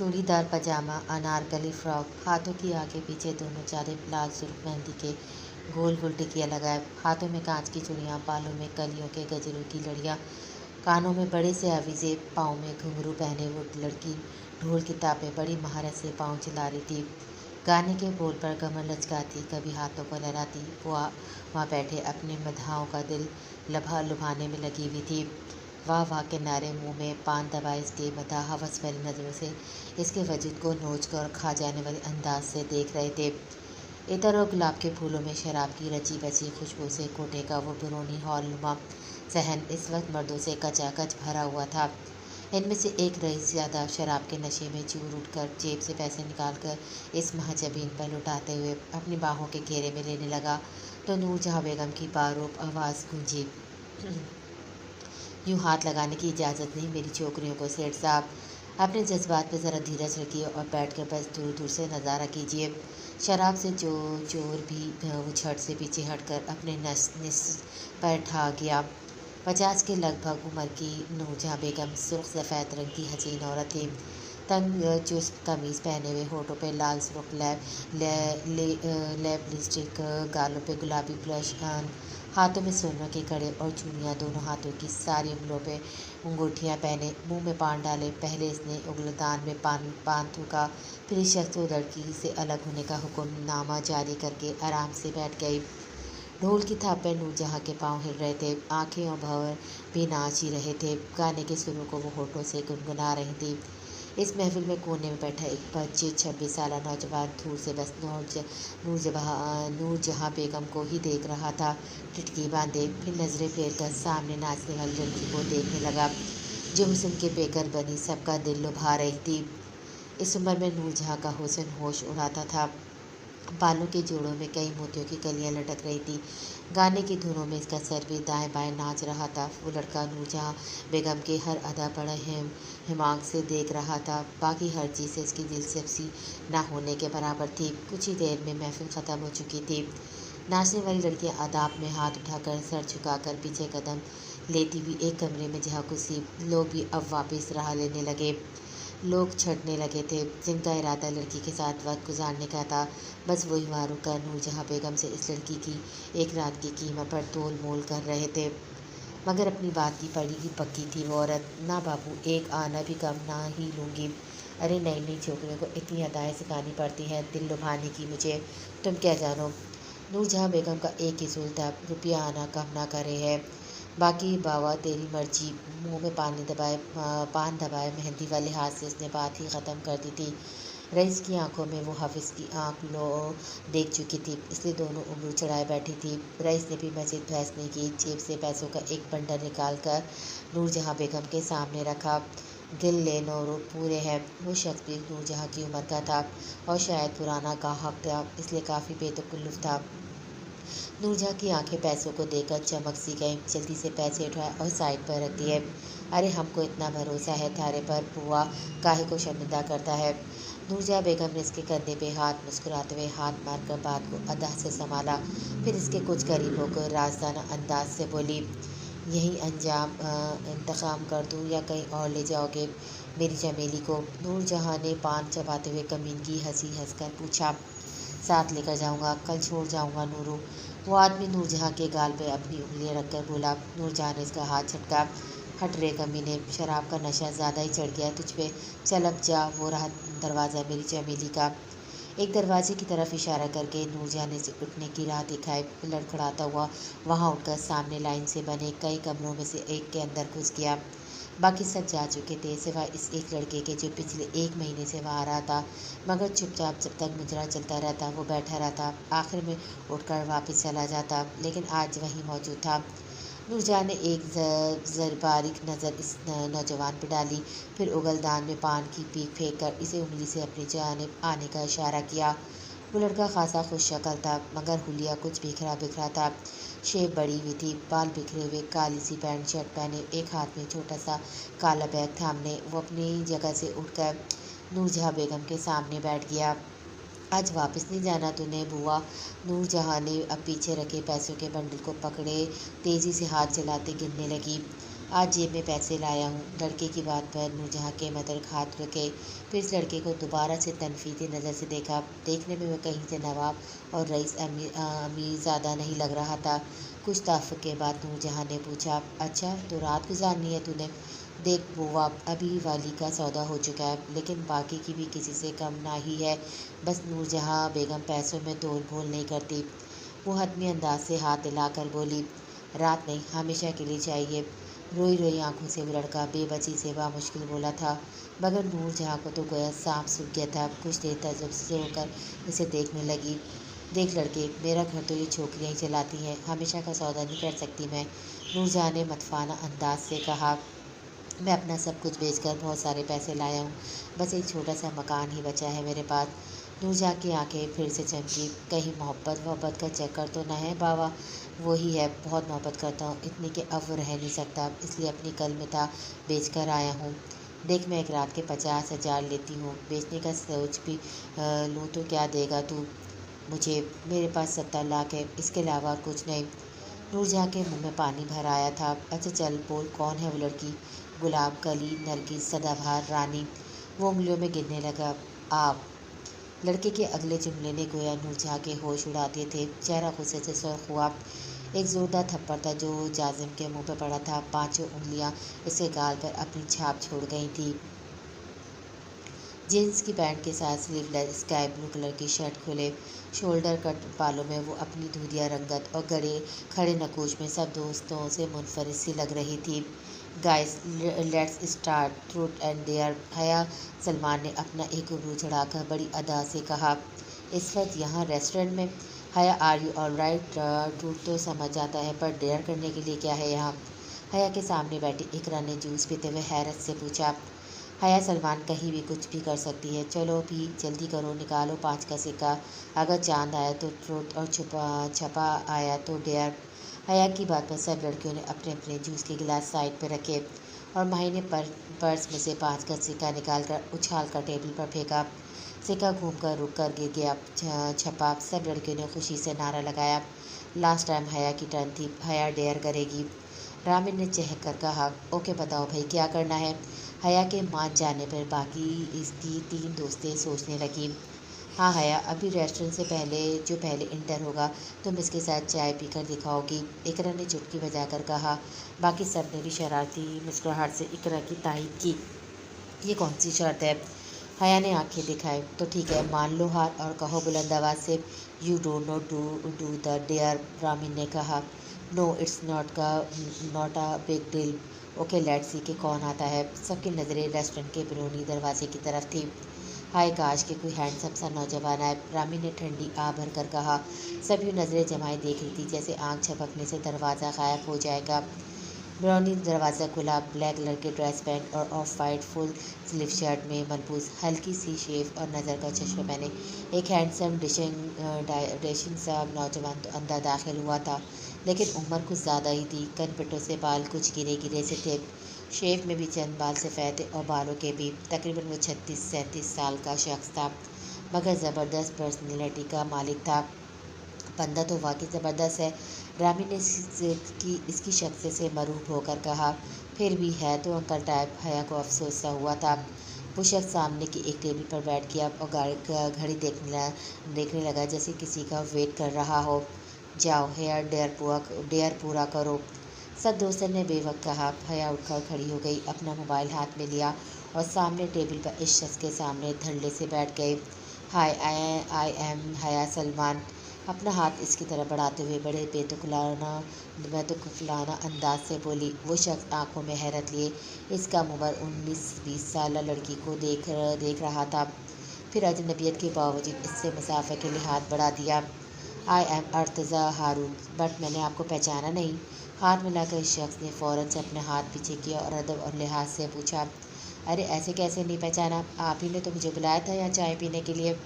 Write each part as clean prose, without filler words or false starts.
चूड़ीदार पजामा, Anarkali frock, हाथों की आगे पीछे दोनों चारे लाल सुर्ख मेहंदी के गोल गोल टिकिया लगाए, हाथों में कांच की चूड़ियाँ, बालों में कलियों के गजरों की लड़ियाँ, कानों में बड़े से अवीजे, पाँव में घुंघरू पहने वो लड़की ढोल की तापें बड़ी महारत से पाँव चला रही थी। गाने के बोल पर कमर लचकाती, कभी हाथों को लहराती, वो वहाँ बैठे अपने मधाओं का दिल लुभाने में लगी हुई थी। वाह वाह के नारे मुंह में पान दबाए इसके मदा हवस भरी नज़रों से इसके वजूद को नोच कर खा जाने वाले अंदाज से देख रहे थे। इतर और गुलाब के फूलों में शराब की रची बची खुशबू से कोठे का वो पुरानी हॉल नुमा सहन इस वक्त मर्दों से कचाकच भरा हुआ था। इनमें से एक रईस ज़्यादा शराब के नशे में चूर उठकर जेब से पैसे निकालकर इस महजबीन पर लुटाते हुए अपनी बाहों के घेरे में लेने लगा तो नूरजहाँ बेगम की बारूब आवाज़ गूंजी, यूँ हाथ लगाने की इजाज़त नहीं मेरी छोकरियों को सेठ साहब। अपने जज्बात पर ज़रा धीरज रखिए और बैठकर बस दूर दूर से नज़ारा कीजिए। शराब से जो चोर भी वो झट से पीछे हटकर अपने निस पर ठा गया। 50 के लगभग उम्र की नूरजहाँ बेगम सुर्ख सफ़ेद रंग की हसीन औरत थी। तंग चुस्त कमीज़ पहने हुए, होठों पे लाल सुर्ख लैब लिपस्टिक, गालों पे गुलाबी ब्लश, हाथों में सोने के कड़े और चूड़ियाँ, दोनों हाथों की सारी उंगलियों पे अंगूठियाँ पहने, मुंह में पान डाले। पहले इसने उंगलदान में पान थूका, फिर इस शख्स को लड़की से अलग होने का हुक्मनामा जारी करके आराम से बैठ गई। ढोल की थाप पर नूरजहाँ के पाँव हिल रहे थे, आंखें और भंवर भी नाच ही रहे थे। गाने के सुरों को वो होठों से गुनगुना रही थी। इस महफिल में कोने में बैठा एक 25-26 साल नौजवान दूर से बस नूरजहाँ बेगम को ही देख रहा था, टिटकी बांधे। फिर नजरें फेर कर सामने नाचने वाली लड़की को देखने लगा जो हुस्न के पेकर बनी सबका दिल लुभा रही थी। इस उम्र में नूरजहाँ का हुस्न होश उड़ाता था। बालों के जोड़ों में कई मोतियों की कलियां लटक रही थी। गाने की धुनों में इसका सर भी दाएं बाएं नाच रहा था। वो लड़का नूरजहाँ बेगम के हर अदा बड़ा हिमाग से देख रहा था। बाकी हर चीज़ से इसकी दिलचस्पी ना होने के बराबर थी। कुछ ही देर में महफिल ख़त्म हो चुकी थी। नाचने वाली लड़कियां आदाब में हाथ उठाकर सर झुकाकर पीछे कदम लेती हुई एक कमरे में जहाँ कुछ लोग भी अब वापस राह लेने लगे। लोग छटने लगे थे जिनका इरादा लड़की के साथ वक्त गुजारने का था। बस वही वहाँ रुककर नूरजहाँ बेगम से इस लड़की की एक रात की कीमत पर तोल मोल कर रहे थे। मगर अपनी बात की पड़ी ही पक्की थी वो औरत। ना बाबू, एक आना भी कम ना ही लूँगी। अरे नई नई छोकरियों को इतनी अदाएँ सिखानी पड़ती हैं दिल लुभाने की, मुझे तुम क्या जानो। नूरजहाँ बेगम का एक ही सूल था, रुपया आना कम ना करे है, बाकी बाबा तेरी मर्जी। मुंह में पान दबाए मेहंदी वाले हाथ से उसने बात ही ख़त्म कर दी थी। रईस की आंखों में वो हाफिज़ की आंख लो देख चुकी थी, इसलिए दोनों उंगली चढ़ाए बैठी थी। रईस ने भी मज़ीद बहस नहीं की, जेब से पैसों का एक बंडल निकाल कर नूरजहाँ बेगम के सामने रखा। गिल ले नौरू, पूरे हैं। वो शख्स भी नूरजहाँ की उम्र का था और शायद पुराना गाहक था, इसलिए काफ़ी बेतकल्लुफ़ था। नूरजहाँ की आंखें पैसों को देखकर चमक सी गईं। जल्दी से पैसे उठाए और साइड पर रख दिए। अरे हमको इतना भरोसा है थारे पर, बुआ काहे को शर्मिंदा करता है। नूरजहाँ बेगम ने इसके कंधे पे मुस्कुराते हुए हाथ मारकर बात को अदा से संभाला। फिर इसके कुछ करीब होकर राजदाना अंदाज से बोली, यही इंतकाम कर दूँ या कहीं और ले जाओगे मेरी चमेली को। नूरजहाँ ने पान चबाते हुए कमीनगी हंसी हंसकर पूछा, साथ लेकर जाऊंगा, कल छोड़ जाऊंगा नूरू। वो आदमी नूरजहाँ के गाल पे अपनी उंगलियां रखकर बोला। नूरजहाँ ने इसका हाथ झटका, हट रे कमीने, शराब का नशा ज़्यादा ही चढ़ गया तुझ पे, चल अब जा। वो रहा दरवाज़ा मेरी चमेली का। एक दरवाजे की तरफ इशारा करके नूरजहाँ ने से उठने की राह दिखाई। लड़खड़ाता हुआ वहाँ उठकर सामने लाइन से बने कई कमरों में से एक के अंदर घुस गया। बाकी सब जा चुके थे सिवाय इस एक लड़के के जो पिछले 1 महीने से वहाँ आ रहा था, मगर चुपचाप जब तक मुजरा चलता रहता वो बैठा रहता, आखिर में उठकर वापस चला जाता, लेकिन आज वहीं मौजूद था। नूरजहाँ ने एक बारीक नज़र इस नौजवान पर डाली, फिर उगलदान में पान की पीक फेंक कर इसे उंगली से अपनी जानिब आने का इशारा किया। वो लड़का खासा खुश शक्ल था, मगर हुलिया कुछ बिखरा बिखरा था। शेव बड़ी हुई थी, बाल बिखरे हुए, काली सी पैंट शर्ट पहने, एक हाथ में छोटा सा काला बैग थामने वो अपनी जगह से उठकर नूरजहाँ बेगम के सामने बैठ गया। आज वापस नहीं जाना तूने बुआ। नूरजहाँ ने अब पीछे रखे पैसों के बंडल को पकड़े तेज़ी से हाथ चलाते गिनने लगी। आज जेब में पैसे लाया हूँ। लड़के की बात पर नूरजहाँ के मदर हाथ रुके। फिर इस लड़के को दोबारा से तनकीदी नज़र से देखा। देखने में वह कहीं से नवाब और रईस अमीर ज़्यादा नहीं लग रहा था। कुछ ताफ़ुक के बाद नूरजहाँ ने पूछा, अच्छा तो रात गुजारनी है तूने? देख बुआ, अभी वाली का सौदा हो चुका है, लेकिन बाकी की भी किसी से कम ना ही है। बस नूरजहाँ बेगम पैसों में तोल भोल नहीं करती। वो हतमी अंदाज से हाथ हिलाकर बोली, रात नहीं, हमेशा के लिए चाहिए। रोई रोई आंखों से वो लड़का बेबसी से मुश्किल बोला था, मगर नूरजहाँ को तो गोया सांप सूख गया था। कुछ देर तजुब से होकर इसे देखने लगी। देख लड़के, मेरा घर तो ये छोकरियाँ ही चलाती हैं, हमेशा का सौदा नहीं कर सकती मैं। नूरजहाँ ने मतफाना अंदाज से कहा, मैं अपना सब कुछ बेचकर बहुत सारे पैसे लाया हूँ। बस एक छोटा सा मकान ही बचा है मेरे पास। नूरजहाँ की आंखें फिर से चमकी। कहीं मोहब्बत का चक्कर तो न है बाबा? वो ही है, बहुत मोहब्बत करता हूँ, इतनी कि अब वो रह नहीं सकता, इसलिए अपनी कलमिता बेच कर आया हूँ। देख मैं एक रात के 50,000 लेती हूँ, बेचने का सोच भी लूँ तो क्या देगा तू मुझे? मेरे पास 70 लाख है, इसके अलावा और कुछ नहीं। नूरजहाँ के मुंह में पानी भर आया था। अच्छा चल बोल, कौन है वो लड़की? गुलाब, कली, नरगिस, सदाबहार, रानी। वो उंगलियों में गिनने लगा। आप। लड़के के अगले जुमले ने गोया नूरजहाँ के होश उड़ा दिए थे। चेहरा गुस्से से सुर्ख हुआ। एक जोरदार थप्पड़ था जो जाजिम के मुंह पर पड़ा था। पांचों उंगलियां इसके गाल पर अपनी छाप छोड़ गई थी। जीन्स की पैंट के साथ स्लीवलेस स्काई ब्लू कलर की शर्ट खुले शोल्डर कट बालों में वो अपनी धुंधिया रंगत और खड़े नकूश में सब दोस्तों से मुनफरिद सी लग रही थी। Guys, let's start truth and dare. Haya Salman ने अपना एक उबरू चढ़ाकर बड़ी अदा से कहा। इस वक्त यहाँ रेस्टोरेंट में? Haya, are you all right? Truth तो समझ जाता है, पर डेयर करने के लिए क्या है यहाँ? हया के सामने बैठी इकरा ने जूस पीते हुए हैरत से पूछा। हया सलमान कहीं भी कुछ भी कर सकती है। चलो भी जल्दी करो, निकालो 5 का सिक्का। अगर चांद आया तो ट्रूथ और छपा आया तो डेयर। हया की बात पर सब लड़कियों ने अपने अपने जूस के गिलास साइड पर रखे और माही ने पर्स में से 5 का सिक्का निकाल कर उछाल कर टेबल पर फेंका। सिक्का घूम कर रुक कर गिर गया। छपा। सब लड़कियों ने खुशी से नारा लगाया। लास्ट टाइम हया की टर्न थी, हया डेयर करेगी। रामिन ने चहक कर कहा, ओके बताओ भाई क्या करना है? हया के मान जाने पर बाकी इसकी 3 दोस्तें सोचने लगीं। हाँ हया, अभी रेस्टोरेंट से पहले इंटर होगा, तुम इसके साथ चाय पीकर दिखाओगी, इकरा ने चुटकी बजाकर कहा। बाकी सब ने भी शरारती मुस्कुराहट से इकरा की तारीफ की। ये कौन सी शर्त है? हया ने आंखें दिखाई। तो ठीक है, मान लो हार और कहो बुलंद आवाज़ से, you don't know do the dare. Ramin ने कहा, no it's not a big deal. Okay let's see कि कौन आता है। सबकी नज़रें रेस्टोरेंट के बैरूनी दरवाजे की तरफ थी। हाय काश के कोई हैंडसम सा नौजवान आए, रामिन ने ठंडी आ भर कर कहा। सभी नज़रें जमाए देख रही थी, जैसे आँख झपकने से दरवाज़ा गायब हो जाएगा। ब्राउनी दरवाज़ा खुला। ब्लैक कलर के ड्रेस पैंट और of white full sleeve shirt में मलबूस हल्की सी शेव और नज़र का चश्मा पहने एक हैंडसम डैशिंग सा नौजवान तो अंदर दाखिल हुआ था, लेकिन उम्र कुछ ज़्यादा ही थी। कनपटों से बाल कुछ गिरे गिरे से थे, शेव में भी चंद बाल सफ़ेद थे और बालों के भी। तकरीबन वो 36-37 साल का शख्स था, मगर ज़बरदस्त पर्सनैलिटी का मालिक था। बंदा तो वाकई ज़बरदस्त है, रामी ने इसकी शख्सियत से मरूब होकर कहा। फिर भी है तो अंकल टाइप। हया को अफसोस सा हुआ था। वो शख्स सामने की एक टेबल पर बैठ गया और घड़ी देखने लगा जैसे किसी का वेट कर रहा हो। जाओ हेयर डेयर पूरा करो। सब दोस्तों ने बेवक्त कहा। हया उठकर खड़ी हो गई, अपना मोबाइल हाथ में लिया और सामने टेबल पर इस शख्स के सामने धड़ल्ले से बैठ गए। हाय, आई एम हया सलमान। अपना हाथ इसकी तरफ बढ़ाते हुए बड़े बेतुकलाना अंदाज से बोली। वो शख्स आंखों में हैरत लिए इस कम उम्र 19-20 साल लड़की को देख रहा था, फिर अजनबियत के बावजूद इससे मुसाफे के लिए हाथ बढ़ा दिया। आई एम अर्तज़ा हारून, बट मैंने आपको पहचाना नहीं। हाथ मिलाकर इस शख्स ने फ़ौरन से अपने हाथ पीछे किया और अदब और लिहाज से पूछा, अरे ऐसे कैसे नहीं पहचाना? आप ही ने तो मुझे बुलाया था यहाँ चाय पीने के लिए।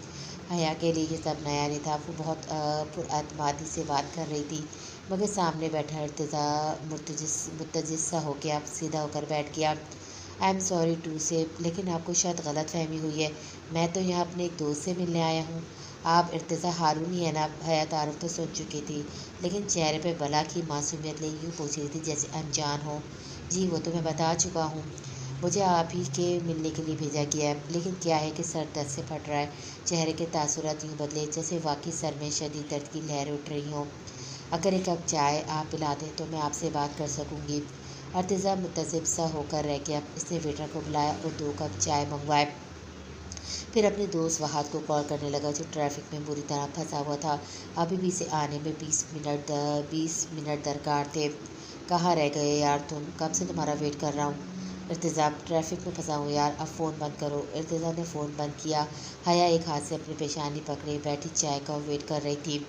हया के लिए ये सब नया नहीं था। वो बहुत पुरअतमादी से बात कर रही थी, मगर सामने बैठा इर्तिज़ा मुतजिस सा हो गया, सीधा होकर बैठ गया। आई एम सॉरी टू से, लेकिन आपको शायद गलत फहमी हुई है। मैं तो यहाँ अपने एक दोस्त से मिलने आया हूँ। आप इर्तिज़ा हारून ही है ना? हया तारुफ तो सुन चुकी थी, लेकिन चेहरे पर बला की मासूमियत लिए यूँ पूछ रही थी जैसे अनजान हो। जी वो तो मैं बता चुका हूँ। मुझे आप ही के मिलने के लिए भेजा गया है, लेकिन क्या है कि सर दर्द से फट रहा है। चेहरे के तासुरात यूँ बदले जैसे वाकई सर में शदीद दर्द की लहरें उठ रही हों। अगर एक कप चाय आप पिला दें तो मैं आपसे बात कर सकूँगी। अर्तिज़ा मुतज़िब सा होकर रह गया। इसने वेटर को बुलाया और 2 कप चाय मंगवाए। फिर अपने दोस्त वहाद को कॉल करने लगा, जो ट्रैफिक में बुरी तरह फंसा हुआ था। अभी भी इसे आने में 20 मिनट दरकार थे। कहाँ रह गए यार तुम? कब से तुम्हारा वेट कर रहा हूँ। इर्तिज़ा, ट्रैफिक में फंसा हूँ यार, अब फ़ोन बंद करो। इर्तिज़ा ने फ़ोन बंद किया। हया एक हाथ से अपनी पेशानी पकड़े बैठी चाय का वेट कर रही थी।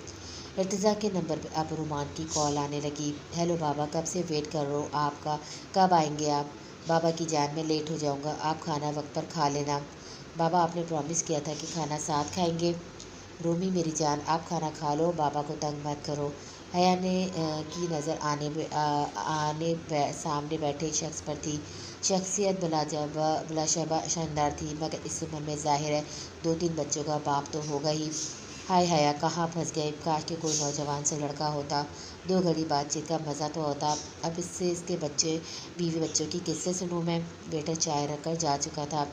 इर्तिज़ा के नंबर पर अब रुमान की कॉल आने लगी। हेलो बाबा, कब से वेट कर रहा हूँ आपका, कब आएंगे आप? बाबा की जान, मैं लेट हो जाऊँगा, आप खाना वक्त पर खा लेना। बाबा, आपने प्रॉमिस किया था कि खाना साथ खाएंगे। रोमी मेरी जान, आप खाना खा लो, बाबा को तंग मत करो। हया ने की नज़र सामने बैठे शख्स पर थी। शख्सियत बिलाशबा शानदार थी, मगर इस उम्र में ज़ाहिर है 2-3 बच्चों का बाप तो होगा ही। हाय हया, कहाँ फंस गए? काश के कोई नौजवान से लड़का होता, 2 घड़ी बातचीत का मज़ा तो होता। अब इससे इसके बच्चे बीवी बच्चों की किस्से सुनूँ मैं? बेटा चाय रख कर जा चुका था।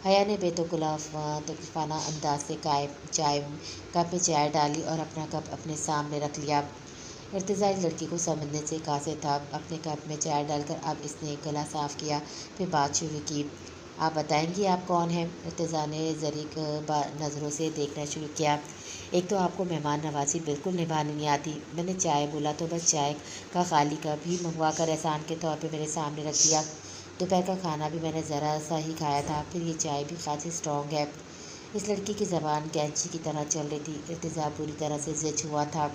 हया ने तकलीफाना अंदाज से चाय कप में चाय डाली और अपना कप अपने सामने रख लिया। इर्तिज़ा इस लड़की को समझने से कासिर था। अपने कप में चाय डालकर अब इसने गला साफ़ किया, फिर बात शुरू की। आप बताएंगी आप कौन हैं? इर्तिज़ा ने ज़रीक नज़रों से देखना शुरू किया। एक तो आपको मेहमान नवाज़ी बिल्कुल निभानी नहीं आती। मैंने चाय बोला तो बस चाय का खाली कप ही मंगवा कर एहसान के तौर पे मेरे सामने रख दिया। दोपहर का खाना भी मैंने ज़रा सा ही खाया था, फिर ये चाय भी खासी स्ट्रॉन्ग है। इस लड़की की ज़बान कैंची की तरह चल रही थी। इर्तिज़ा पूरी तरह से ज़िच हुआ था।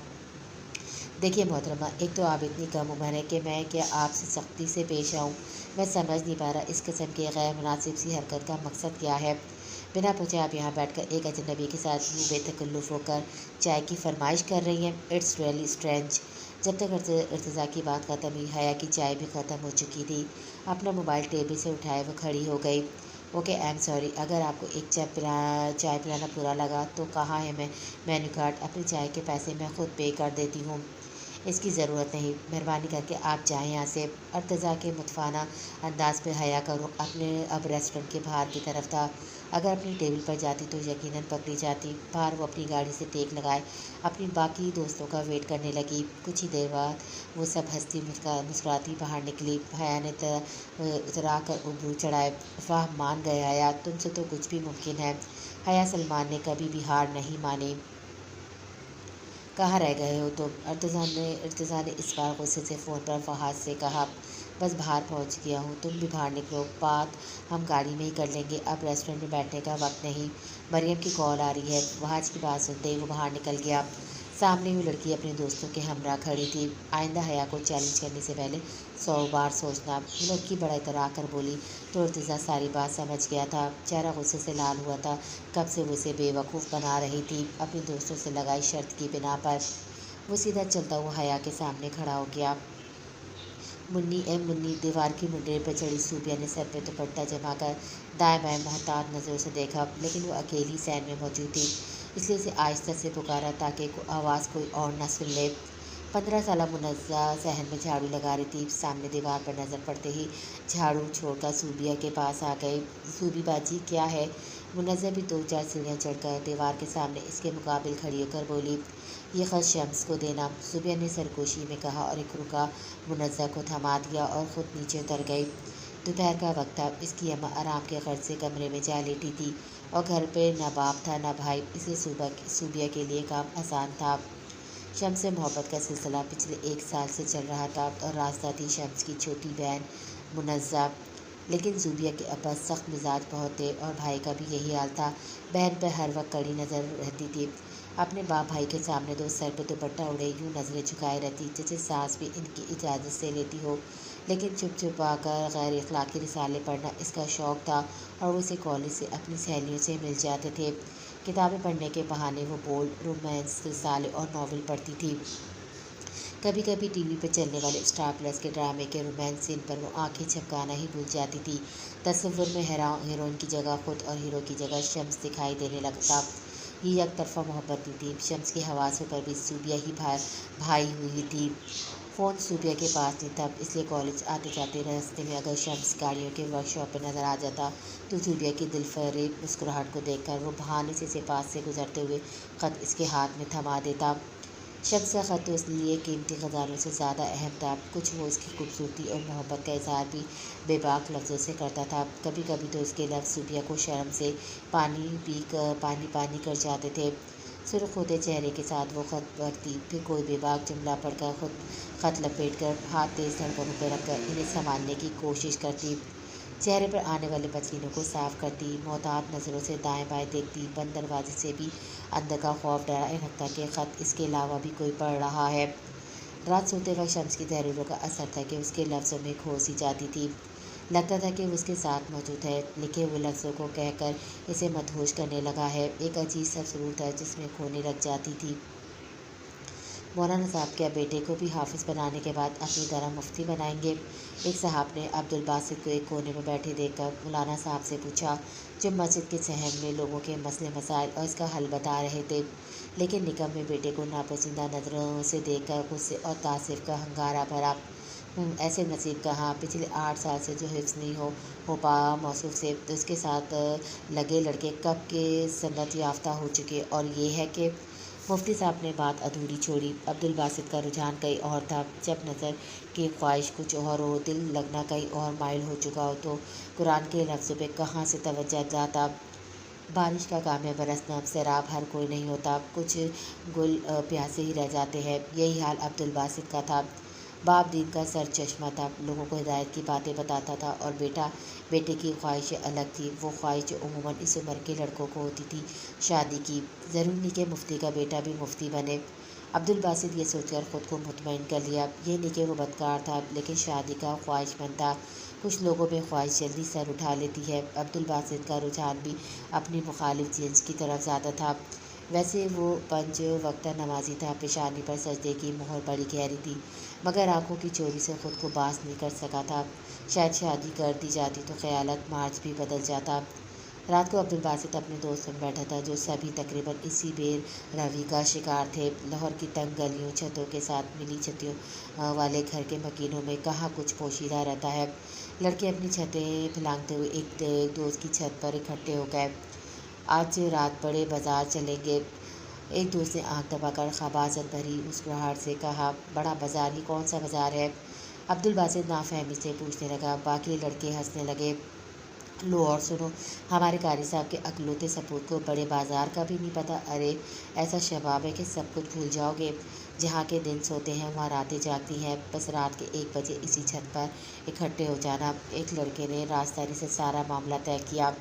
देखिए मोहतरमा, एक तो आप इतनी कम उम्र है कि मैं क्या आपसे सख्ती से पेश आऊँ। मैं समझ नहीं पा रहा इस किस्म की गैर मुनासिब सी हरकत का मकसद क्या है। बिना पूछे आप यहाँ बैठकर एक अजनबी के साथ यूँ बेतकल्लुफ़ होकर चाय की फरमाइश कर रही हैं। It's really strange. जब तक इर्तिज़ा की बात ख़त्म हुई, हया की चाय भी ख़त्म हो चुकी थी। अपना मोबाइल टेबल से उठाए वो खड़ी हो गई। ओके, आई एम सॉरी, अगर आपको एक चाय पिलाना बुरा लगा तो कहाँ है मैं मेन्यू कार्ड? अपनी चाय के पैसे मैं खुद पे कर देती हूँ। इसकी ज़रूरत नहीं, मेहरबानी करके आप जाएं यहाँ से। अर्तज़ा के मुतफ़ाना अंदाज में हया का रुख अपने अब रेस्टोरेंट के बाहर की तरफ था। अगर अपनी टेबल पर जाती तो यकीनन पकड़ी जाती। बाहर वो अपनी गाड़ी से टेक लगाए अपनी बाकी दोस्तों का वेट करने लगी। कुछ ही देर बाद वो सब हंसती मुस्कुराती बाहर निकली। हया ने उतरा कर उबरू चढ़ाए। वाह, मान गए हया, तुमसे तो कुछ भी मुमकिन है। हया सलमान ने कभी भी हार नहीं मानी। कहाँ रह गए हो तुम? इर्तिज़ा ने इस बार गुस्से से फ़ोन पर फहाद से कहा। बस बाहर पहुँच गया हूँ, तुम भी बाहर निकलो, बात हम गाड़ी में ही कर लेंगे, अब रेस्टोरेंट में बैठने का वक्त नहीं। मरियम की कॉल आ रही है। वहाज की बात सुनते ही वो बाहर निकल गया। सामने हुई लड़की अपने दोस्तों के हमरा खड़ी थी। आइंदा हया को चैलेंज करने से पहले 100 बार सोचना। वो लड़की बड़ा इतरा कर बोली तो इर्तिज़ा सारी बात समझ गया था। चेहरा गुस्से से लाल हुआ था। कब से वो उसे बेवकूफ़ बना रही थी, अपने दोस्तों से लगाई शर्त की बिना पर। वो सीधा चलता हुआ हया के सामने खड़ा हो गया। मुन्नी, दीवार की मुंडेर पर चढ़ी सूबिया ने सर पे दुपट्टा जमा कर दाएं बाएं मोहतात नज़रों से देखा, लेकिन वो अकेली सैन में मौजूद थी, इसलिए उसे आहिस्ता से पुकारा ताकि आवाज़ कोई और न सुन ले। 15 साल मुनज़्ज़ा सहन में झाड़ू लगा रही थी। सामने दीवार पर नज़र पड़ते ही झाड़ू छोड़कर सूबिया के पास आ गई। सूबी बाजी, क्या है? मुनज़्ज़ा भी 2-4 सीढ़ियाँ चढ़कर दीवार के सामने इसके मुकाबिल खड़ी होकर बोली, ये ख़त शम्स को देना। सूबिया ने सरगोशी में कहा और एक रुका मुनज़्ज़ा को थमा दिया और ख़ुद नीचे उतर गई। दोपहर का वक्त था। इसकी अम्मा आराम के गर्ज से कमरे में जा लेटी थी और घर पे न बाप था न भाई, इसलिए सूबिया के लिए काम आसान था। शम्स से मोहब्बत का सिलसिला पिछले 1 साल से चल रहा था और रास्ता थी शम्स की छोटी बहन मुनज़्ज़ा। लेकिन सूबिया के अब्बा सख्त मिजाज बहुत थे और भाई का भी यही हाल था। बहन पर हर वक्त कड़ी नज़र रहती थी। अपने बाप भाई के सामने तो सर पे दुपट्टा उड़े यूँ नज़रें झुकाए रहती जैसे सास भी इनकी इजाज़त से लेती हो। लेकिन चुप चुपा कर गैर इखलाकी रिसाले पढ़ना इसका शौक़ था और वो इसे कॉलेज से अपनी सहेलियों से मिल जाते थे। किताबें पढ़ने के बहाने वो बोल्ड रोमांस रिसाले और नावल पढ़ती थी। कभी कभी टीवी पर चलने वाले स्टार प्लस के ड्रामे के रोमांस सीन पर वो आंखें झपकाना ही भूल जाती थी। तस्वुर में हीरोइन की जगह खुद और हीरो की जगह शम्स दिखाई देने लगता। ये एक तरफा मोहब्बत नहीं थी। शम्स की हवासों पर भी सूबिया ही भाई हुई थी। फ़ोन सूबिया के पास नहीं था, इसलिए कॉलेज आते जाते रास्ते में अगर शम्स गाड़ियों के वर्कशॉप पे नज़र आ जाता तो सूबिया की दिलफरेब मुस्कुराहट को देखकर वो बहाने से पास से गुजरते हुए ख़त इसके हाथ में थमा देता। शम्स का ख़त तो इसलिए कीमती ख़जानों से ज़्यादा अहम था। कुछ वो उसकी खूबसूरती और मोहब्बत का इज़हार भी बेबाक लफ्ज़ों से करता था। कभी कभी तो उसके लफ्ज़ सूबिया को शर्म से पानी पानी कर जाते थे। सुर्ख होते चेहरे के साथ वो ख़त पढ़ती, फिर कोई बेबाक जुमला पढ़कर खुद ख़त लपेट कर हाथ तेज़ धड़कनों पर रखकर इन्हें संभालने की कोशिश करती। चेहरे पर आने वाले पसीनों को साफ करती, मोहतात नज़रों से दाएं बाएं देखती, बंद दरवाजे से भी अंदर का खौफ डराए रखता कि ख़त इसके अलावा भी कोई पढ़ रहा है। रात सोते वक्त शम्स की तहरीरों का असर था कि उसके लफ्ज़ों में खो सी जाती थी। लगता था कि वो उसके साथ मौजूद है, लिखे हुए लफ्ज़ों को कहकर इसे मदहोश करने लगा है। एक अजीब सा सुरूर था जिसमें खोने लग जाती थी। मौलाना साहब क्या बेटे को भी हाफिज़ बनाने के बाद अपनी तरह मुफ्ती बनाएंगे? एक साहब ने अब्दुल बासित को एक कोने में बैठे देखकर मौलाना साहब से पूछा, जो मस्जिद के सहन में लोगों के मसले मसाइल और इसका हल बता रहे थे। लेकिन निकम्मे बेटे को नापसंदीदा नज़रों से देखकर गुस्से और तासिफ का हंगारा भरा। ऐसे नसीब कहाँ, पिछले 8 साल से जो हिफ्ज़ नहीं हो पा मौसूफ से, तो उसके साथ लगे लड़के कब के सन्नत याफ्ता हो चुके। और ये है कि मुफ्ती साहब ने बात अधूरी छोड़ी। अब्दुल बासित का रुझान कहीं और था। जब नज़र की ख्वाहिश कुछ और हो, दिल लगना कहीं और माइल हो चुका हो, तो कुरान के लफ्ज़ों पे कहाँ से तवज्जो जाता। बारिश का काम है बरसना, सैराब हर कोई नहीं होता, कुछ गुल प्यासे ही रह जाते हैं। यही हाल अब्दुल बासित का था। बाप दीन का सर चश्मा था, लोगों को हिदायत की बातें बताता था, और बेटे की ख्वाहिशें अलग थी। वो ख्वाहिश जो उमूमन इस उम्र के लड़कों को होती थी, शादी की। ज़रूरी नहीं कि मुफ्ती का बेटा भी मुफ्ती बने। अब्दुल बासित ये सोचकर ख़ुद को मुतमईन कर लिया। ये नहीं कि वो बदकार था, लेकिन शादी का ख्वाहिशमंद था। कुछ लोगों में ख्वाहिश जल्दी सर उठा लेती है। अब्दुल बासित का रुझान भी अपनी मुखालिफ जिन्स की तरफ ज़्यादा था। वैसे वो पंज वक्त नमाजी था, पेशानी पर सजदे की मोहर बड़ी गहरी थी, मगर आंखों की चोरी से ख़ुद को बास नहीं कर सका था। शायद शादी कर दी जाती तो ख़यालत मार्च भी बदल जाता। रात को अब्दुल बासित अपने दोस्तों में बैठा था, जो सभी तकरीबन इसी बेरहवी का शिकार थे। लाहौर की तंग गलियों, छतों के साथ मिली छतियों वाले घर के मकीनों में कहाँ कुछ पोशीदा रहता है। लड़के अपनी छतें फैलाते हुए एक दोस्त की छत पर इकट्ठे हो गए। आज रात बड़े बाजार चलेंगे, एक दोस्त ने आंख दबाकर खबासत भरी मुस्कुराहट से कहा। बड़ा बाजार ही कौन सा बाजार है? अब्दुल बासित नाफहमी से पूछने लगा। बाकी लड़के हंसने लगे। लो और सुनो, हमारे कारी साहब के अकलौते सपूत को बड़े बाजार का भी नहीं पता। अरे ऐसा शबाब है कि सब कुछ भूल जाओगे। जहाँ के दिन सोते हैं वहाँ रातें जागती हैं। बस रात के 1 बजे इसी छत पर इकट्ठे हो जाना। एक लड़के ने राजदारी से सारा मामला तय किया।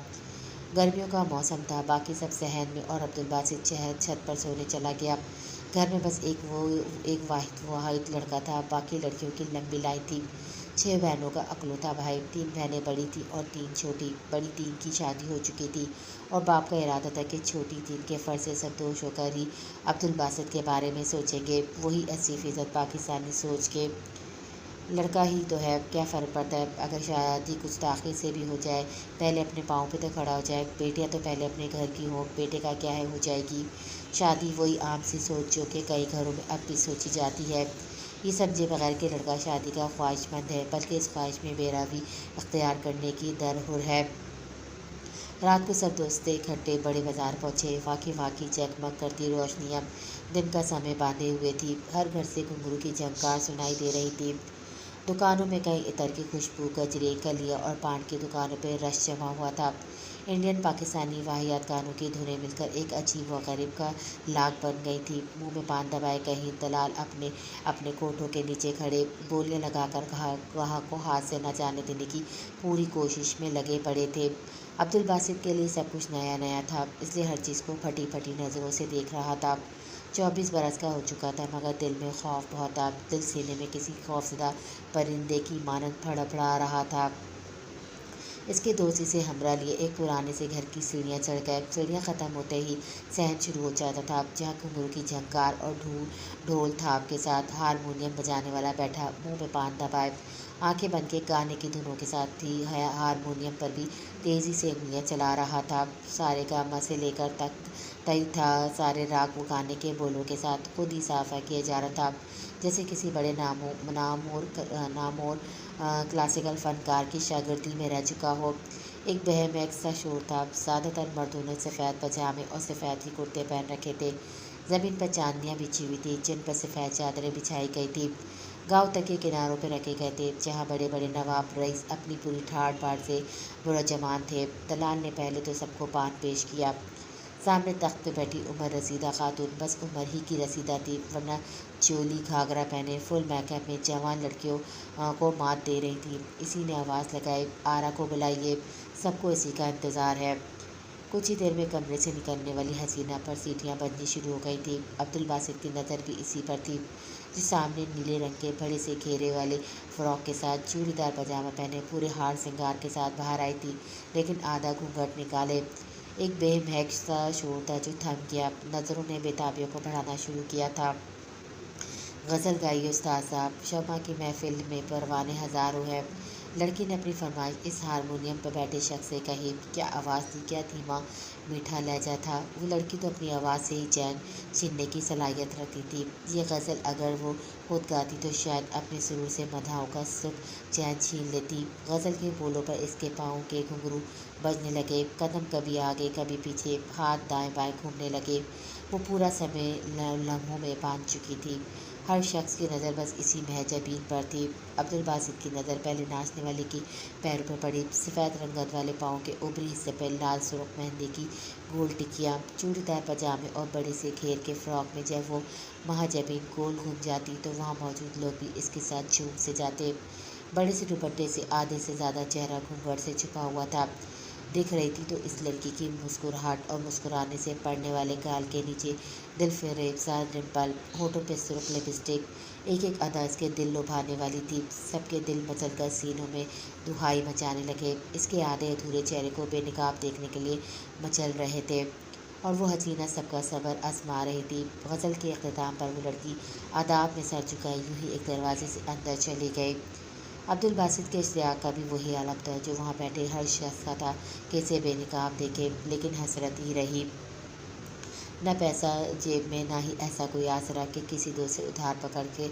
गर्मियों का मौसम था, बाकी सब सहन में, और अब्दुल बासित छत पर सोने चला गया। घर में बस एक वाहिद लड़का था, बाकी लड़कियों की लंबी लाइन थी। 6 बहनों का अकलौता भाई। 3 बहनें बड़ी थी और 3 छोटी। बड़ी 3 की शादी हो चुकी थी, और बाप का इरादा था कि छोटी 3 के फ़र्ज से संतोष होकर ही अब्दुल बासित के बारे में सोचेंगे। वही 80% पाकिस्तानी सोच के लड़का ही तो है, क्या फ़र्क पड़ता है अगर शादी कुछ ताख़ीर से भी हो जाए, पहले अपने पाँव पे तो खड़ा हो जाए। बेटियां तो पहले अपने घर की हो, बेटे का क्या है, हो जाएगी शादी। वही आम सी सोच जो कि कई घरों में अब भी सोची जाती है। ये समझे बगैर कि लड़का शादी का ख्वाहिशमंद है, बल्कि इस ख्वाहिश में बेरावी अख्तियार करने की दरहुर है। रात को सब दोस्त इकट्ठे बड़े बाजार पहुँचे। वाकी जगमग करती रोशनियाँ दिन का समय बांधे हुए थी। हर घर से घुंघरू की झंकार सुनाई दे रही थी। दुकानों में कई इतर की खुशबू, गजरे, कलियाँ और पान की दुकानों पर रश जमा हुआ था। इंडियन पाकिस्तानी वाहियात गानों की धुनें मिलकर एक अजीब व गरीब का लाग बन गई थी। मुंह में पान दबाए कहीं दलाल अपने अपने कोठों के नीचे खड़े बोलियां लगाकर ग्राहक को हाथ से न जाने देने की पूरी कोशिश में लगे पड़े थे। अब्दुल बासित के लिए सब कुछ नया नया था, इसलिए हर चीज़ को फटी फटी नज़रों से देख रहा था। 24 बरस का हो चुका था, मगर दिल में खौफ बहुत था। दिल सीने में किसी खौफजदा परिंदे की मानद फड़फड़ा रहा था। इसके दोस्त इसे हमरा लिए एक पुराने से घर की सीढ़ियाँ चढ़ गए। सीढ़ियाँ ख़त्म होते ही सहन शुरू हो जाता था, जहाँ घुंघरू की झंकार और ढोल थाप के साथ हारमोनियम बजाने वाला बैठा, मुंह में पान दबाए, आंखें बंद के गाने की धुनों के साथ ही हारमोनियम पर भी तेज़ी से उंगलियाँ चला रहा था। सारेगामा से लेकर तय था। सारे राग गाने के बोलों के साथ खुद ही साफा किया जा रहा था, जैसे किसी बड़े नामोर क्लासिकल फनकार की शागिर्दी में रह चुका हो। एक बहमैक सा शोर था। ज़्यादातर मर्दों ने सफ़ेद पजामे और सफ़ेद ही कुर्ते पहन रखे थे। ज़मीन पर चांदनियाँ बिछी हुई थी, जिन पर सफ़ेद चादरें बिछाई गई थी। गांव तक के किनारों पर रखे गए थे, जहाँ बड़े बड़े नवाब रईस अपनी पूरी ठाट बाट से बुरजमान थे। दलाल ने पहले तो सबको पान पेश किया। सामने तख्त पे बैठी उमर रसीदा खातून बस उमर ही की रसीदा थी, वरना चोली घाघरा पहने फुल मेकअप में जवान लड़कियों को मात दे रही थी। इसी ने आवाज़ लगाई, आरा को बुलाइए, सबको इसी का इंतज़ार है। कुछ ही देर में कमरे से निकलने वाली हसीना पर सीटियाँ बजनी शुरू हो गई थी। अब्दुल बासित की नज़र भी इसी पर थी, जो सामने नीले रंग के बड़े से घेरे वाले फ्रॉक के साथ चूड़ीदार पजामा पहने पूरे हार श्रृंगार के साथ बाहर आई थी, लेकिन आधा घूंघट निकाले। एक बेमहक सा शोर था जो थम गया। नज़रों ने बेताबियों को बढ़ाना शुरू किया था। गज़ल गाइए उस्ताद साहब, शमा की महफिल में परवाने हज़ारों है। लड़की ने अपनी फरमाइश इस हारमोनियम पर बैठे शख्स से कही। क्या आवाज़ थी, क्या धीमा मीठा लहजा था। वो लड़की तो अपनी आवाज़ से ही चैन छीनने की सलाहियत रखती थी। ये गज़ल अगर वो खुद गाती तो शायद अपने सुरूर से मधाओं का सुख चैन छीन लेती। गज़ल के बोलों पर इसके पाँव के घुंघरू बजने लगे, कदम कभी आगे कभी पीछे, हाथ दाएं बाएं घूमने लगे। वो पूरा समय लम्हों में बांध चुकी थी। हर शख्स की नज़र बस इसी महजबीन पर थी। अब्दुल बासित की नज़र पहले नाचने वाले की पैरों पर पड़ी। सफ़ेद रंगत वाले पाँव के ऊपरी हिस्से पर लाल सुर्ख मेहंदी की गोल टिकियाँ, चूड़ीदार पजामे और बड़े से घेर के फ्रॉक में जब वो महजबीन गोल घूम जाती तो वहाँ मौजूद लोग भी इसके साथ झूम से जाते। बड़े से दुपट्टे से आधे से ज़्यादा चेहरा घूंघट से छुपा हुआ था। दिख रही थी तो इस लड़की की मुस्कुराहट और मुस्कुराने से पड़ने वाले गाल के नीचे दिल फेरेब सा डिम्पल, होठों पे सुर्ख लिपस्टिक, एक एक अदा इसके दिल लुभाने वाली थी। सबके दिल मचलकर सीनों में दुहाई मचाने लगे। इसके आधे अधूरे चेहरे को बेनकाब देखने के लिए मचल रहे थे, और वो हसीना सबका सब्र आजमा रही थी। गज़ल के अख्ताम पर वो लड़की आदाब में सर झुकाए यूं ही एक दरवाजे से अंदर चली गई। अब्दुल बासित के इश्तियाक का भी वही आलम था जो वहाँ बैठे हर शख्स का था कि इसे बेनकाब देखे, लेकिन हसरत ही रही। न पैसा जेब में, ना ही ऐसा कोई आसरा कि किसी दोस्त से उधार पकड़ के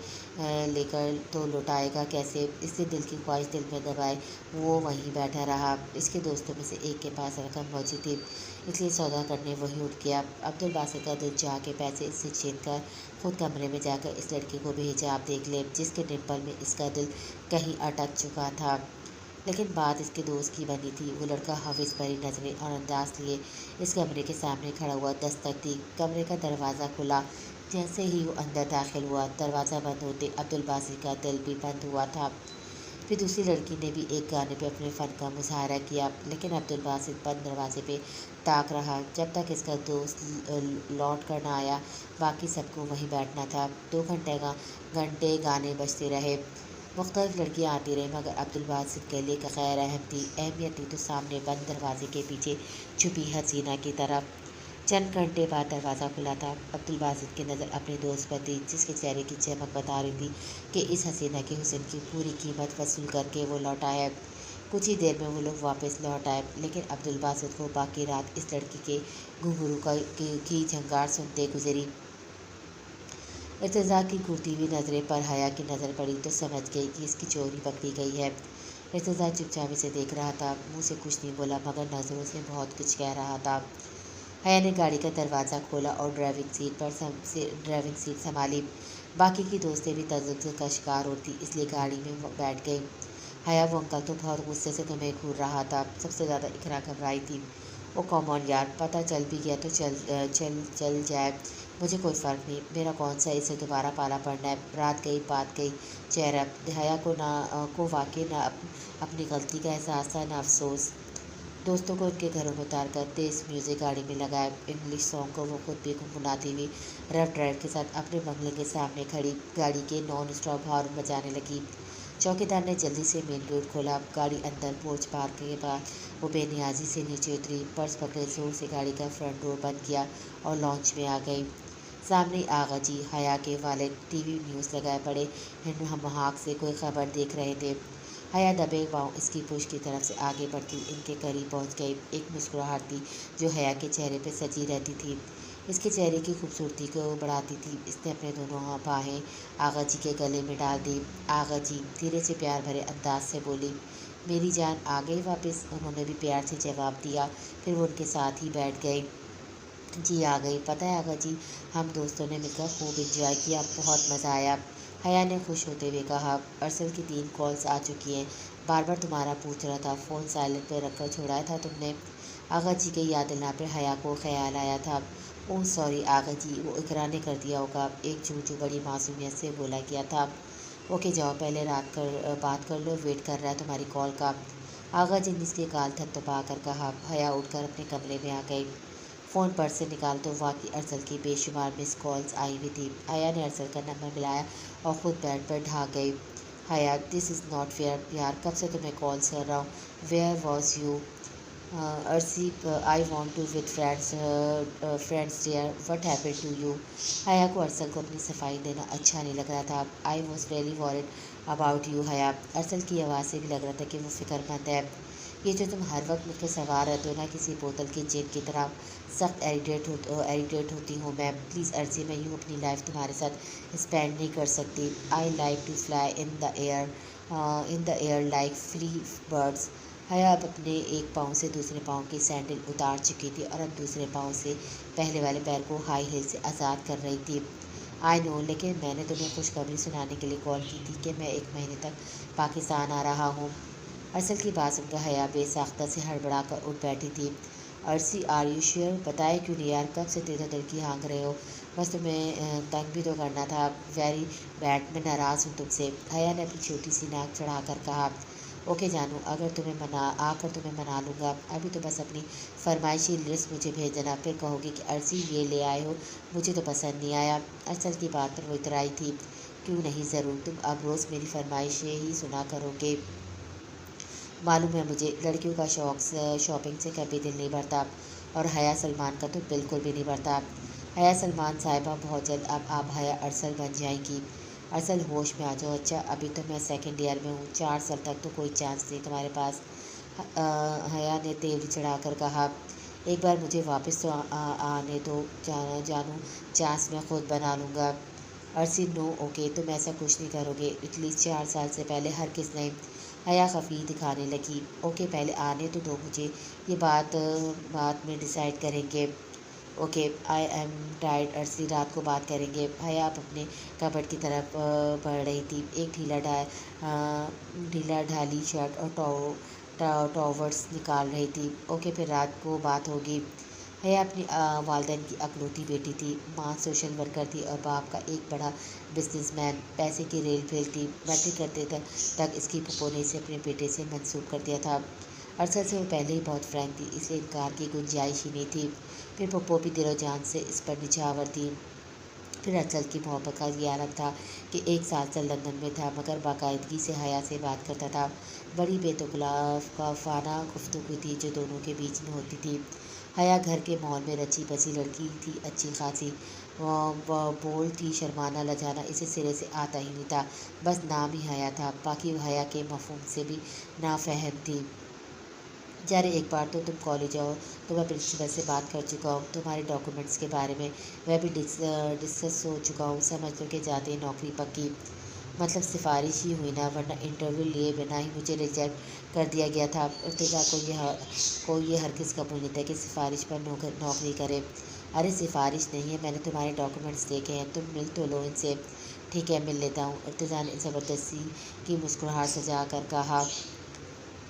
लेकर तो लौटाएगा कैसे। इससे दिल की ख्वाहिश दिल में दबाए वो वहीं बैठा रहा। इसके दोस्तों में से एक के पास रकम मौजूद थी, इसलिए सौदा करने वहीं उठ गया। अब्दुल बासित का दिल चाह के पैसे इससे छीन कर खुद कमरे में जाकर इस लड़की को भेजा, आप देख ले, जिसके डिम्पल में इसका दिल कहीं अटक चुका था। लेकिन बात इसके दोस्त की बनी थी। वो लड़का हविस भरी नजरें और अंदाज लिए इस कमरे के सामने खड़ा हुआ दस्तक दी। कमरे का दरवाज़ा खुला। जैसे ही वो अंदर दाखिल हुआ, दरवाज़ा बंद होते अब्दुल बासित का दिल भी बंद हुआ था। फिर दूसरी लड़की ने भी एक गाने पे अपने फ़न का मुजाहरा किया, लेकिन अब्दुल बासित बंद दरवाजे पे ताक रहा जब तक इसका दोस्त लौट कर ना आया। बाकी सबको वहीं बैठना था। 2 घंटे गाने बजते रहे। मुख्तलिफ लड़कियाँ आती रहीं, मगर अब्दुल बासित के लिए गैर अहमियत थी तो सामने बंद दरवाजे के पीछे छुपी हसीना की तरफ। चंद घंटे बाद दरवाज़ा खुला था। अब्दुल बासित की नज़र अपने दोस्त पर थी, जिसके चेहरे की चमक बता रही थी कि इस हसीना के हुस्न की पूरी कीमत वसूल करके वो लौटा है। कुछ ही देर में वो लोग वापस लौट आए, लेकिन अब्दुल बासित को बाकी रात इस लड़की के घुंघरू की झंकार सुनते गुजरी। इर्तिज़ा की घूरती हुई नज़रें पर हया की नज़र पड़ी तो समझ गई कि इसकी चोरी पकड़ी गई है। इर्तिज़ा चुपचाप इसे देख रहा था, मुँह से कुछ नहीं बोला, मगर नज़रों से बहुत कुछ कह रहा था। हया ने गाड़ी का दरवाज़ा खोला और ड्राइविंग सीट संभाली। बाकी की दोस्तें भी तजुर्बे का शिकार होती, इसलिए गाड़ी में बैठ गई। हया, वो अंकल तो बहुत गुस्से से तुम्हें घूर रहा था। सबसे ज़्यादा इकरा घबराई थी। ओ कॉम ऑन यार, पता चल भी गया तो चल जाए, मुझे कोई फ़र्क नहीं। मेरा कौन सा इसे दोबारा पाला पड़ना है। रात गई बात गई। चेहरा हया को वाकई ना अपनी गलती का एहसास था, ना अफसोस। दोस्तों को उनके घरों में उतार कर तेज़ म्यूज़िक गाड़ी में लगाया। इंग्लिश सॉन्ग को वो खुद भी गुनगुनाती हुई रफ ड्राइव के साथ अपने बंगले के सामने खड़ी गाड़ी के नॉन स्टॉप हॉर्न बजाने लगी। चौकीदार ने जल्दी से मेन डोर खोला। गाड़ी अंदर पहुंच पार के बाद वो बेनियाजी से नीचे उतरी, पर्स पकड़े जोर से गाड़ी का फ्रंट डोर बंद किया और लॉन्च में आ गई। सामने आगा जी, हया के वालिद टीवी न्यूज़ लगाए पड़े हमहाक से कोई खबर देख रहे थे। हया दबे पाँव इसकी पुश की तरफ से आगे बढ़ती इनके करीब पहुंच गई। एक मुस्कुराहट थी जो हया के चेहरे पर सजी रहती थी। इसके चेहरे की खूबसूरती को बढ़ाती थी। इसने अपने दोनों बाहें आगा जी के गले में डाल दी। आगा जी धीरे से प्यार भरे अंदाज से बोली, मेरी जान आ गई वापस। उन्होंने भी प्यार से जवाब दिया। फिर वो उनके साथ ही बैठ गए। जी आ गई। पता है आगा जी, हम दोस्तों ने मिलकर खूब इंजॉय किया, बहुत मज़ा आया। हया ने खुश होते हुए कहा, अरसल की 3 कॉल्स आ चुकी हैं, बार बार तुम्हारा पूछ रहा था, फ़ोन साइलेंट पर रखकर छोड़ा था तुमने। आगा जी के याद दिलाने पर हया को ख्याल आया था। ओह सॉरी आगा जी, वो इकरा ने कर दिया होगा, एक चूचू बड़ी मासूमियत से बोला किया था। ओके जाओ, पहले बात कर लो, वेट कर रहा है तुम्हारी कॉल का। आगा जी ने इसके गाल थपथपा कर कहा। हया उठकर अपने कमरे में आ गई। फ़ोन पर्स से निकाल तो वाकई अरसल की बेशुमार मिस कॉल्स आई हुई थी। हया ने अरसल का नंबर मिलाया और ख़ुद बेड पर ढाक गई। हया, दिस इज़ नॉट फेयर यार, कब से तुम्हें कॉल्स कर रहा हूँ, where was you. Arsi, I want to with friends dare, what happened to you. Haya को अरसल को अपनी सफाई देना अच्छा नहीं लग रहा था। I was very worried about you हया। अरसल की आवाज़ से भी लग रहा था कि वो फ़िक्रमंद है। ये जो तुम हर वक्त मुझ पर सवार रहते हो ना, किसी बोतल की जिन की तरह, सख्त एरिटेट होती हूँ मैं। प्लीज़ अर्जी, मैं यूँ अपनी लाइफ तुम्हारे साथ स्पेंड नहीं कर सकती। I like to fly in the air like free birds. Haya अब अपने एक पाँव से दूसरे पाँव की सैंडल उतार चुकी थी और अब दूसरे पाँव से पहले वाले पैर को हाई हील से आज़ाद कर रही थी। आई नो, लेकिन मैंने तुम्हें खुशखबरी सुनाने के लिए कॉल की थी कि मैं 1 महीने तक पाकिस्तान आ रहा हूँ। अरसल की बात सुनकर हया बेसाख्ता से हड़बड़ा कर उठ बैठी थी। Arsi, are you sure? बताए क्यों नहीं यार, कब से तेरे दिल की हाँक रहे हो, बस तुम्हें तंग भी तो करना था। वेरी बैड, मैं नाराज़ हूँ तुमसे। हया ने अपनी छोटी सी नाक चढ़ाकर कहा। ओके जानू, आकर तुम्हें मना लूँगा। अभी तो बस अपनी फरमाइशी लिस्ट मुझे भेज देना, फिर कहोगी कि अर्सी ये ले आए हो, मुझे तो पसंद नहीं आया। अरसल की बात पर वो इतराई थी। क्यों नहीं, ज़रूर, तुम अब रोज़ मेरी फरमाइशें ही सुना करोगे। मालूम है मुझे, लड़कियों का शौक शॉपिंग से कभी दिल नहीं भरता, और हया सलमान का तो बिल्कुल भी नहीं भरता। हया सलमान साहिबा, बहुत जल्द अब आप हया अरसल बन जाएंगी। अरसल, होश में आ जाओ। अच्छा, अभी तो मैं 2nd ईयर में हूँ, 4 साल तक तो कोई चांस नहीं तुम्हारे पास। हया ने तेल चढ़ाकर कहा। एक बार मुझे वापस तो आने दो जानू, चांस मैं खुद बना लूँगा। अर्सी, नो, ओके, तुम ऐसा कुछ नहीं करोगे, एटलीस्ट 4 साल से पहले हर किस ने। हया खफी दिखाने लगी। ओके, पहले आने तो दो मुझे, ये बात में डिसाइड करेंगे। Okay, I am tired Arsi, रात को बात करेंगे। हया अब अपने कबर्ड की तरफ बढ़ रही थी। एक ढीला ढाली शर्ट और टॉवर्स निकाल रही थी। ओके, फिर रात को बात होगी। हया अपनी वालदैन की अकलौती बेटी थी। माँ सोशल वर्कर थी और बाप का एक बड़ा बिजनेसमैन। पैसे की रेल फेल थी। मैट्रिक करते तक इसकी पप्पो ने इसे अपने बेटे से मंसूब कर दिया था। अरसल से वो पहले ही बहुत फ्रैंक थी, इसलिए इनकार की गुंजाइश ही नहीं थी। फिर पप्पो भी दिलो जान से इस पर निछावर थी। फिर अरसल की मोहब्बत का ये आलम था कि 1 साल से लंदन में था, मगर बाकायदगी से हया से बात करता था। बड़ी बेतुकलाफाना गुफ्तगू थी जो दोनों के बीच में होती थी। हया घर के माहौल में रची बसी लड़की थी, अच्छी खासी बोल थी, शर्माना लजाना इसे सिरे से आता ही नहीं था, बस नाम ही हया था, बाकी हया के मफहूम से भी नाफहम थी। जरा एक बार तो तुम कॉलेज आओ, तो मैं प्रिंसिपल से बात कर चुका हूँ तुम्हारे डॉक्यूमेंट्स के बारे में, वह भी डिस्कस हो चुका हूँ। समझ लो कि जाते ही नौकरी पक्की। मतलब सिफारिश ही हुई ना, वरना इंटरव्यू लिए बिना ही मुझे रिजेक्ट कर दिया गया था। इर्तिजा को ये हरगिज़ कबूल नहीं था कि सिफारिश पर नौकरी करे। अरे सिफारिश नहीं है, मैंने तुम्हारे डॉक्यूमेंट्स देखे हैं, तुम मिल तो लो इनसे। ठीक है, मिल लेता हूँ, इर्तिजा ने ज़बरदस्ती की मुस्कुराहट सजा कर कहा।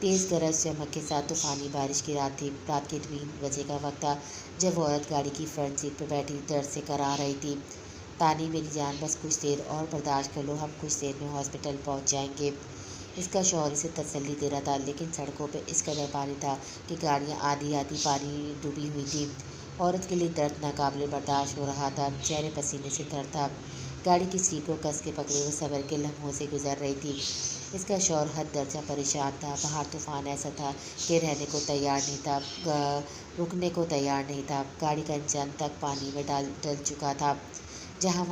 तेज़ गरज चमक के साथ तूफ़ानी बारिश की रात थी। रात के 3 बजे का वक्त था जब वो औरत गाड़ी की फ्रंट सीट पर बैठी दर्द से करा रही थी। तानी, मेरी जान, बस कुछ देर और बर्दाश्त कर लो, हम कुछ देर में हॉस्पिटल पहुंच जाएंगे। इसका शौहर इसे तसल्ली दे रहा था, लेकिन सड़कों पर इस कदर पानी था कि गाड़ियां आधी आधी पानी डूबी हुई थी। औरत के लिए दर्द नाकाबिले बर्दाश्त हो रहा था, चेहरे पसीने से तर था। गाड़ी की सीट को कस के पकड़े हुए सबर के लम्हों से गुजर रही थी। इसका शौहर हद दर्जा परेशान था। बाहर तूफ़ान ऐसा था कि रहने को तैयार नहीं था, रुकने को तैयार नहीं था। गाड़ी का इंजन तक पानी में डल चुका था। जहाँ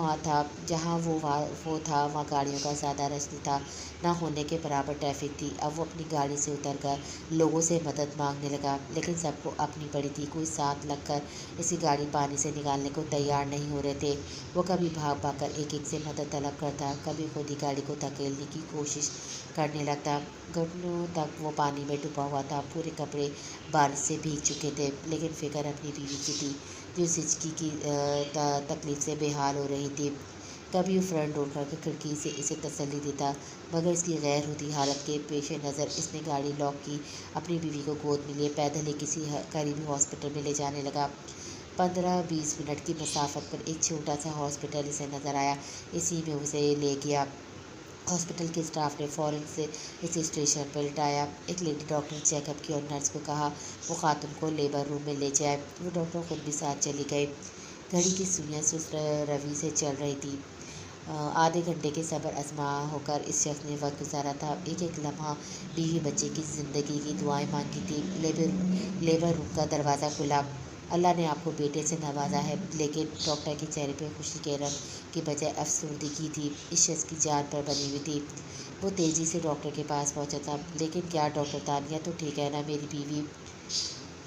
वो था वहाँ गाड़ियों का ज़्यादा रश नहीं था, ना होने के बराबर ट्रैफिक थी। अब वो अपनी गाड़ी से उतरकर लोगों से मदद मांगने लगा, लेकिन सबको अपनी पड़ी थी। कोई साथ लगकर इसी गाड़ी पानी से निकालने को तैयार नहीं हो रहे थे। वो कभी भाग भाग कर एक एक से मदद तलब करता, कभी खुद ही गाड़ी को धकेलने की कोशिश करने लगता। घुटनों तक वो पानी में डूबा हुआ था, पूरे कपड़े बारिश से भीग चुके थे, लेकिन फिक्र अपनी बीवी की थी जो सिचकी की तकलीफ से बेहाल हो रही थी। कभी वो फ्रंट डोर करके खिड़की से इसे तसल्ली देता, मगर इसकी गैर होती हालत के पेश नज़र इसने गाड़ी लॉक की, अपनी बीवी को गोद में लिए पैदल ही किसी करीबी हॉस्पिटल में ले जाने लगा। 15-20 मिनट की मसाफत पर एक छोटा सा हॉस्पिटल इसे नज़र आया, इसी में उसे ले गया। हॉस्पिटल के स्टाफ ने फ़ौरन से इसे स्टेशन पर लिटाया। एक लेडी डॉक्टर चेकअप की और नर्स को कहा वो खातून को लेबर रूम में ले जाए। वो डॉक्टर खुद भी साथ चली गई। घड़ी की सुइयां सुस्त रवि से चल रही थी। आधे घंटे के सब्र आजमा होकर इस शख्स ने वक्त गुजारा था। एक एक लम्हा बीवी बच्चे की ज़िंदगी की दुआएं मांगी थी। लेबर रूम का दरवाज़ा खुला। अल्लाह ने आपको बेटे से नवाजा है, लेकिन डॉक्टर के चेहरे पर खुशी के रंग की बजाय अफसुर्दगी थी। इस शख्स की जान पर बनी हुई थी। वो तेज़ी से डॉक्टर के पास पहुंचा था। लेकिन क्या डॉक्टर, तानिया तो ठीक है ना? मेरी बीवी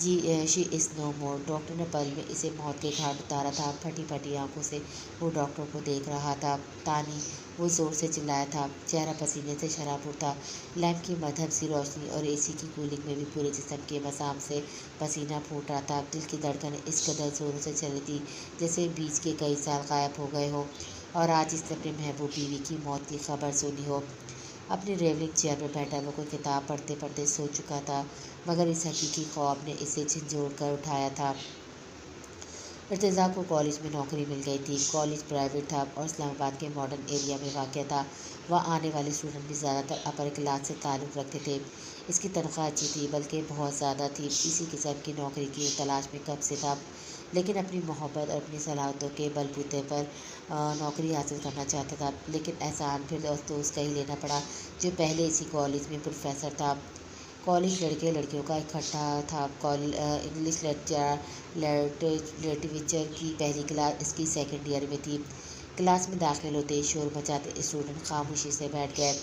जी she is no more. Doctor ने पल में इसे मौत के घाट उतारा था। फटी फटी आंखों से वो डॉक्टर को देख रहा था। तानी, वो ज़ोर से चिल्लाया था, चेहरा पसीने से शराबुर था। लैंप की मध्यम सी रोशनी और एसी की कूलिंग में भी पूरे जिस्म के मसाम से पसीना फूट रहा था। दिल की धड़कन इस कदर ज़ोरों से चल रही थी जैसे बीच के कई साल गायब हो गए हो और आज इसने अपनी महबूब बीवी की मौत की खबर सुनी हो। अपनी रेवलिंग चेयर पर बैठा वो कोई किताब पढ़ते पढ़ते सो चुका था, मगर इस हकीकी ख्वाब ने इसे झंझोड़ कर उठाया था। इर्तिज़ा को कॉलेज में नौकरी मिल गई थी। कॉलेज प्राइवेट था और इस्लामाबाद के मॉडर्न एरिया में वाक़ था। वहाँ आने वाले स्टूडेंट भी ज़्यादातर अपर क्लास से ताल्लुक़ रखते थे। इसकी तनख्वाह अच्छी थी, बल्कि बहुत ज़्यादा थी। इसी किस्म की नौकरी की तलाश में कब से था, लेकिन अपनी मोहब्बत और अपनी सलाहियतों के बलबूते पर नौकरी हासिल करना चाहता था। लेकिन एहसान फिर तो उसका ही लेना पड़ा जो पहले इसी कॉलेज में प्रोफेसर था। कॉलेज लड़के लड़कियों का इकट्ठा था। इंग्लिश लिटरेचर की पहली क्लास इसकी सेकंड ईयर में थी। क्लास में दाखिल होते ही शोर मचाते स्टूडेंट खामोशी से बैठ गए।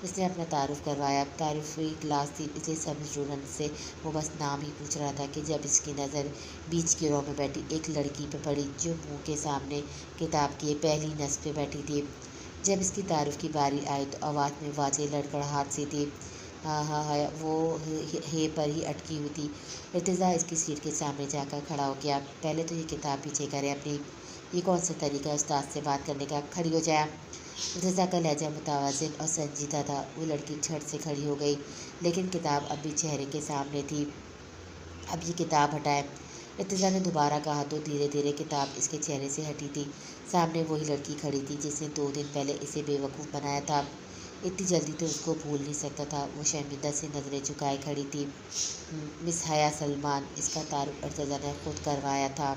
इसने अपना तारुफ करवाया। तारुफी क्लास थी, इसलिए सब स्टूडेंट से वो बस नाम ही पूछ रहा था कि जब इसकी नज़र बीच की रो में बैठी एक लड़की पे पड़ी जो मुंह के सामने किताब की पहली नस्ल पे बैठी थी। जब इसकी तारुफ की बारी आई तो आवाज़ में वाज़ेह लड़खड़ाहट सी थी। हाँ हाँ हाँ, वो हे पर ही अटकी हुई थी। इर्तिज़ा इसकी सीट के सामने जाकर खड़ा हो गया। पहले तो ये किताब पीछे करे अपनी। ये कौन सा तरीका है उस्ताद से बात करने का? खड़ी हो जाए। इर्तिज़ा का लहजा मुतवाज़िन और संजीदा था। वो लड़की झट से खड़ी हो गई, लेकिन किताब अब भी चेहरे के सामने थी। अब ये किताब हटाए। इर्तिज़ा ने दोबारा कहा तो धीरे धीरे किताब इसके चेहरे से हटी थी। सामने वही लड़की खड़ी थी जिसने 2 दिन पहले इसे बेवकूफ़ बनाया था। इतनी जल्दी तो उसको भूल नहीं सकता था। वो शर्मिंदा से नज़रें झुकाए खड़ी थी। मिस हया सलमान, इसका तारुफ इर्तिज़ा ने खुद करवाया था।